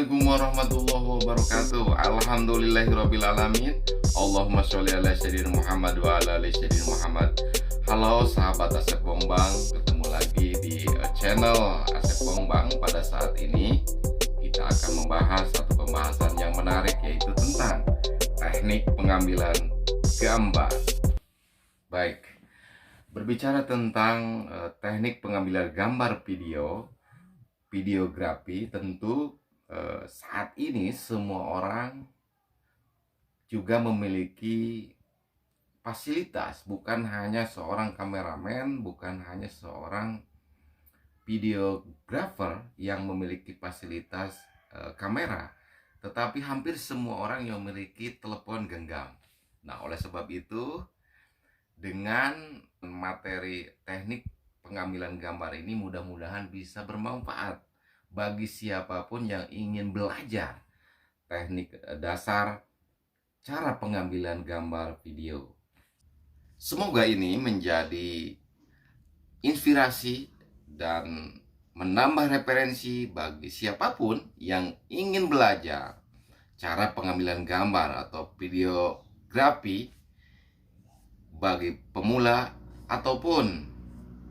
Assalamualaikum warahmatullahi wabarakatuh. Alhamdulillahirrabbilalamin. Allahumma sholli ala sayyidina Muhammad wa ala ali sayyidina Muhammad. Halo sahabat Asep Bongbang, ketemu lagi di channel Asep Bongbang. Pada saat ini kita akan membahas satu pembahasan yang menarik, yaitu tentang teknik pengambilan gambar. Baik, berbicara tentang teknik pengambilan gambar videografi, tentu saat ini semua orang juga memiliki fasilitas, bukan hanya seorang kameramen, bukan hanya seorang videographer yang memiliki fasilitas kamera, tetapi hampir semua orang yang memiliki telepon genggam. Nah, oleh sebab itu, dengan materi teknik pengambilan gambar ini mudah-mudahan bisa bermanfaat bagi siapapun yang ingin belajar teknik dasar cara pengambilan gambar video. Semoga ini menjadi inspirasi dan menambah referensi bagi siapapun yang ingin belajar cara pengambilan gambar atau videografi, bagi pemula ataupun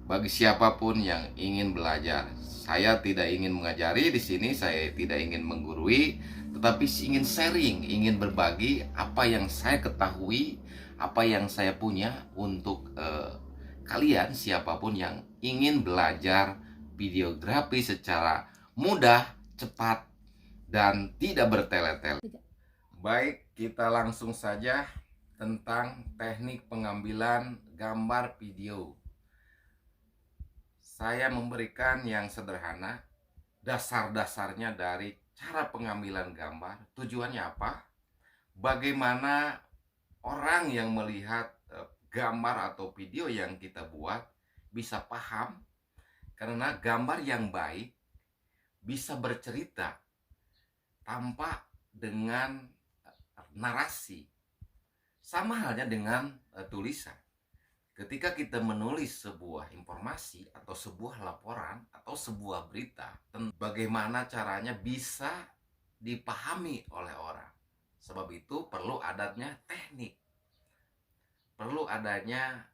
bagi siapapun yang ingin belajar. Saya tidak ingin mengajari di sini, saya tidak ingin menggurui, tetapi ingin sharing, ingin berbagi apa yang saya ketahui, apa yang saya punya untuk kalian siapapun yang ingin belajar videografi secara mudah, cepat, dan tidak bertele-tele. Baik, kita langsung saja tentang teknik pengambilan gambar video. Saya memberikan yang sederhana, dasar-dasarnya dari cara pengambilan gambar. Tujuannya apa? Bagaimana orang yang melihat gambar atau video yang kita buat bisa paham, karena gambar yang baik bisa bercerita tanpa dengan narasi. Sama halnya dengan tulisan. Ketika kita menulis sebuah informasi atau sebuah laporan atau sebuah berita, bagaimana caranya bisa dipahami oleh orang. Sebab itu perlu adanya teknik, perlu adanya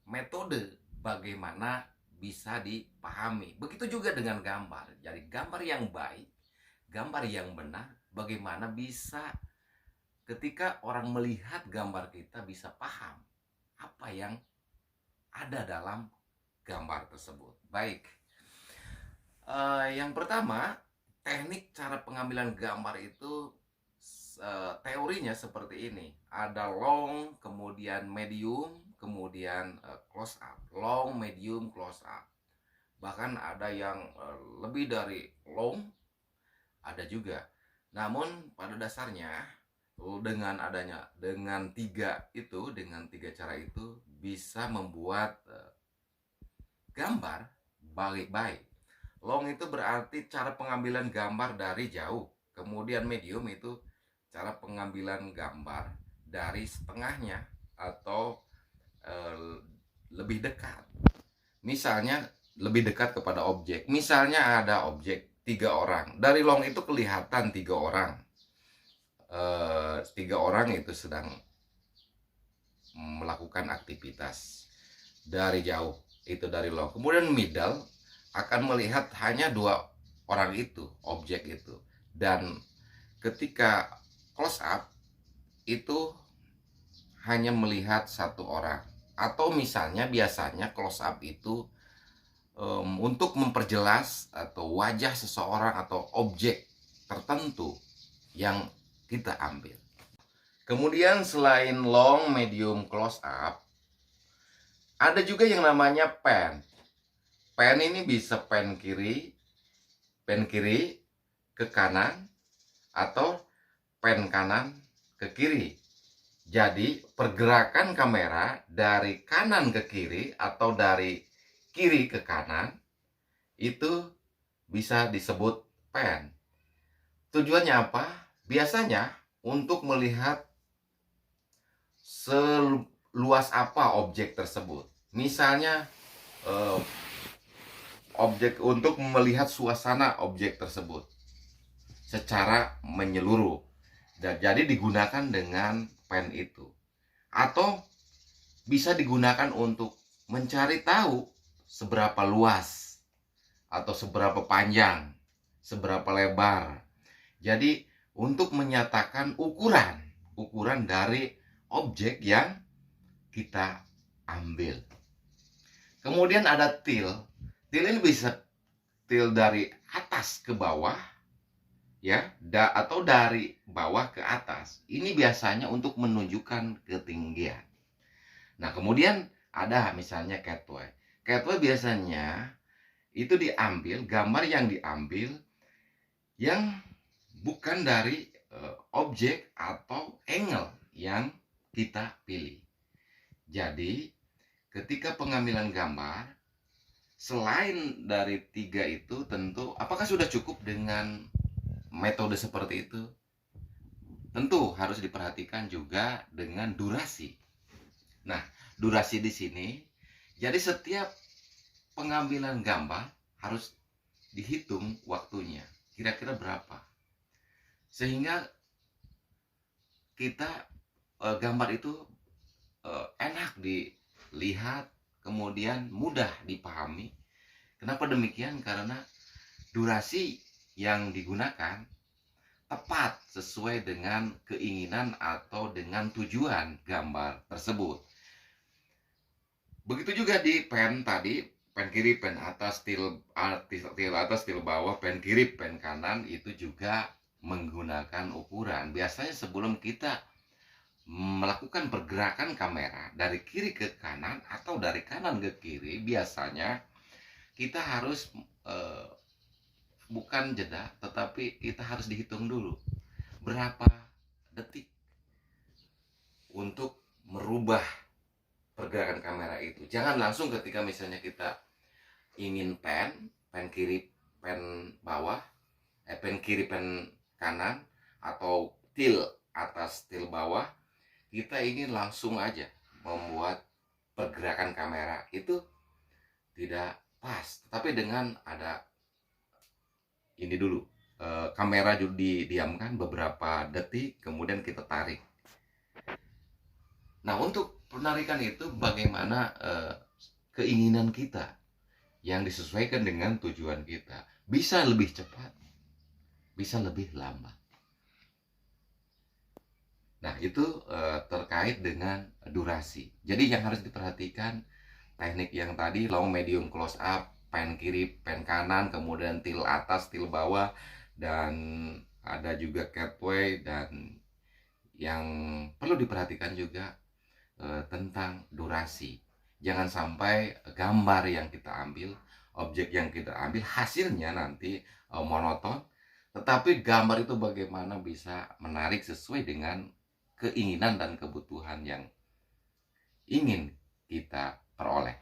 metode bagaimana bisa dipahami. Begitu juga dengan gambar. Jadi gambar yang baik, gambar yang benar, bagaimana bisa ketika orang melihat gambar kita bisa paham apa yang ada dalam gambar tersebut. Baik, yang pertama, teknik cara pengambilan gambar itu teorinya seperti ini. Ada long, kemudian medium, kemudian close up. Long, medium, close up. Bahkan ada yang lebih dari long, ada juga. Namun pada dasarnya dengan tiga cara itu bisa membuat gambar baik-baik. Long itu berarti cara pengambilan gambar dari jauh. Kemudian medium itu cara pengambilan gambar dari setengahnya atau lebih dekat. Misalnya lebih dekat kepada objek. Misalnya ada objek 3 orang. Dari long itu kelihatan 3 orang. 3 orang itu sedang melakukan aktivitas dari jauh, itu dari long. Kemudian middle akan melihat hanya 2 orang itu, objek itu. Dan ketika close up itu hanya melihat 1 orang. Atau misalnya biasanya close up itu untuk memperjelas atau wajah seseorang atau objek tertentu yang kita ambil. Kemudian selain long, medium, close up, ada juga yang namanya pan. Pan ini bisa pan kiri ke kanan, atau pan kanan ke kiri. Jadi pergerakan kamera dari kanan ke kiri atau dari kiri ke kanan itu bisa disebut pan. Tujuannya apa? Biasanya untuk melihat seluas apa objek tersebut. Misalnya objek untuk melihat suasana objek tersebut. secara menyeluruh. Dan jadi digunakan dengan pen itu. Atau bisa digunakan untuk mencari tahu seberapa luas atau seberapa panjang, seberapa lebar. Jadi untuk menyatakan ukuran dari objek yang kita ambil. Kemudian ada til. Til ini bisa til dari atas ke bawah, ya, atau dari bawah ke atas. Ini biasanya untuk menunjukkan ketinggian. Nah, kemudian ada misalnya catway. Catway biasanya itu diambil, gambar yang diambil yang bukan dari objek atau angle yang kita pilih. Jadi, ketika pengambilan gambar, selain dari 3 itu tentu, apakah sudah cukup dengan metode seperti itu? Tentu harus diperhatikan juga dengan durasi. Nah, durasi di sini, jadi setiap pengambilan gambar harus dihitung waktunya, kira-kira berapa. Sehingga kita gambar itu enak dilihat, kemudian mudah dipahami. Kenapa demikian? Karena durasi yang digunakan tepat sesuai dengan keinginan atau dengan tujuan gambar tersebut. Begitu juga di pen tadi, pen kiri, pen atas, til atas, til bawah, pen kiri, pen kanan, itu juga menggunakan ukuran. Biasanya sebelum kita melakukan pergerakan kamera dari kiri ke kanan atau dari kanan ke kiri, biasanya kita harus bukan jeda, tetapi kita harus dihitung dulu berapa detik untuk merubah pergerakan kamera itu. Jangan langsung ketika misalnya kita ingin pen kiri, pen bawah, pen kiri, pen kanan, atau til atas, til bawah, kita ingin langsung aja membuat pergerakan kamera, itu tidak pas. Tapi dengan ada ini dulu, kamera juga didiamkan beberapa detik, kemudian kita tarik. Nah, untuk penarikan itu bagaimana keinginan kita yang disesuaikan dengan tujuan kita. Bisa lebih cepat, bisa lebih lambat. Nah, itu terkait dengan durasi. Jadi yang harus diperhatikan teknik yang tadi, long, medium, close up, pen kiri, pen kanan, kemudian til atas, til bawah, dan ada juga catway. Dan yang perlu diperhatikan juga tentang durasi. Jangan sampai gambar yang kita ambil, objek yang kita ambil, hasilnya nanti monoton. Tetapi gambar itu bagaimana bisa menarik sesuai dengan keinginan dan kebutuhan yang ingin kita peroleh.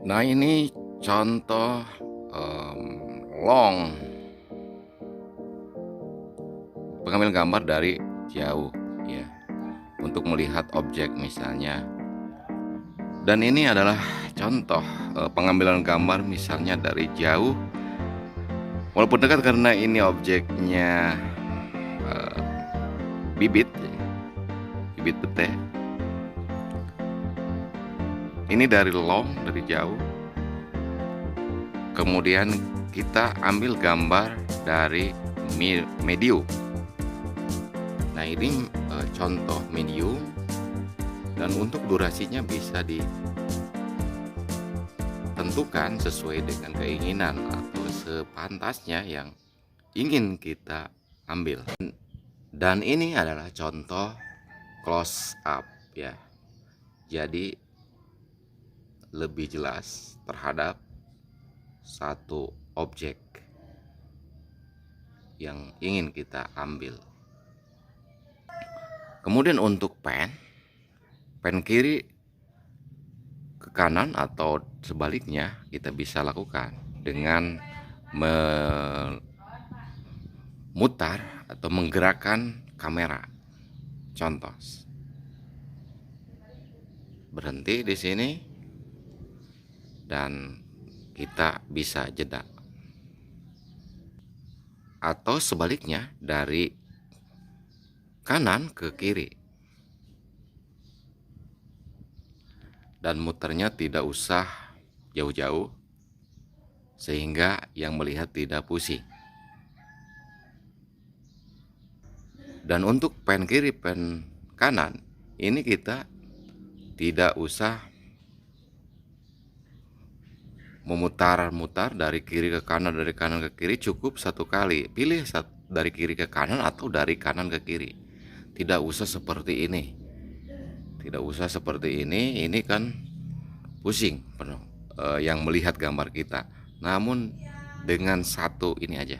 Nah, ini contoh long, pengambil gambar dari jauh, ya, untuk melihat objek misalnya. Dan ini adalah contoh pengambilan gambar misalnya dari jauh, walaupun dekat, karena ini objeknya bibit pete. Ini dari long, dari jauh. Kemudian kita ambil gambar dari medium. Nah, ini contoh medium. Dan untuk durasinya bisa ditentukan sesuai dengan keinginan atau sepantasnya yang ingin kita ambil. Dan ini adalah contoh close up, ya. Jadi lebih jelas terhadap satu objek yang ingin kita ambil. Kemudian untuk pen kiri ke kanan atau sebaliknya, kita bisa lakukan dengan memutar atau menggerakkan kamera. Contoh, berhenti di sini dan kita bisa jeda. atau sebaliknya dari kanan ke kiri. Dan muternya tidak usah jauh-jauh sehingga yang melihat tidak pusing. Dan untuk pen kiri, pen kanan, ini kita tidak usah memutar-mutar dari kiri ke kanan, dari kanan ke kiri, cukup satu kali. Pilih dari kiri ke kanan atau dari kanan ke kiri. Tidak usah seperti ini. Tidak usah seperti ini kan pusing yang melihat gambar kita. Namun dengan satu ini aja,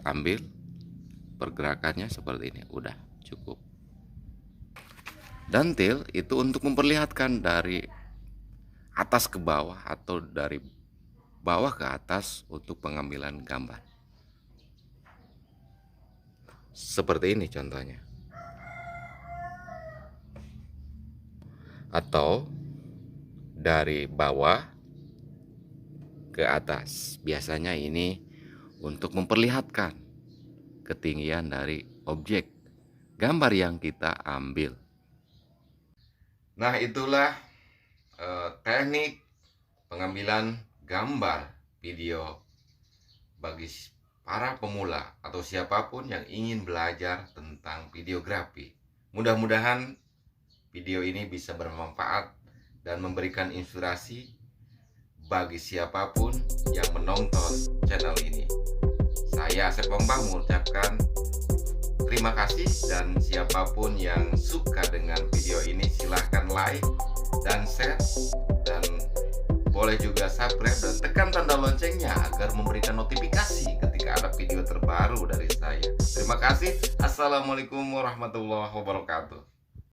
ambil pergerakannya seperti ini, udah cukup. Dan tilt itu untuk memperlihatkan dari atas ke bawah atau dari bawah ke atas untuk pengambilan gambar. Seperti ini contohnya. Atau dari bawah ke atas. Biasanya ini untuk memperlihatkan ketinggian dari objek gambar yang kita ambil. Nah, itulah teknik pengambilan gambar video bagi para pemula atau siapapun yang ingin belajar tentang videografi. Mudah-mudahan video ini bisa bermanfaat dan memberikan inspirasi bagi siapapun yang menonton channel ini. Saya Asep Bombang mengucapkan terima kasih, dan siapapun yang suka dengan video ini silahkan like dan share, dan boleh juga subscribe dan tekan tanda loncengnya agar memberikan notifikasi ketika ada video terbaru dari saya. Terima kasih. Assalamualaikum warahmatullahi wabarakatuh.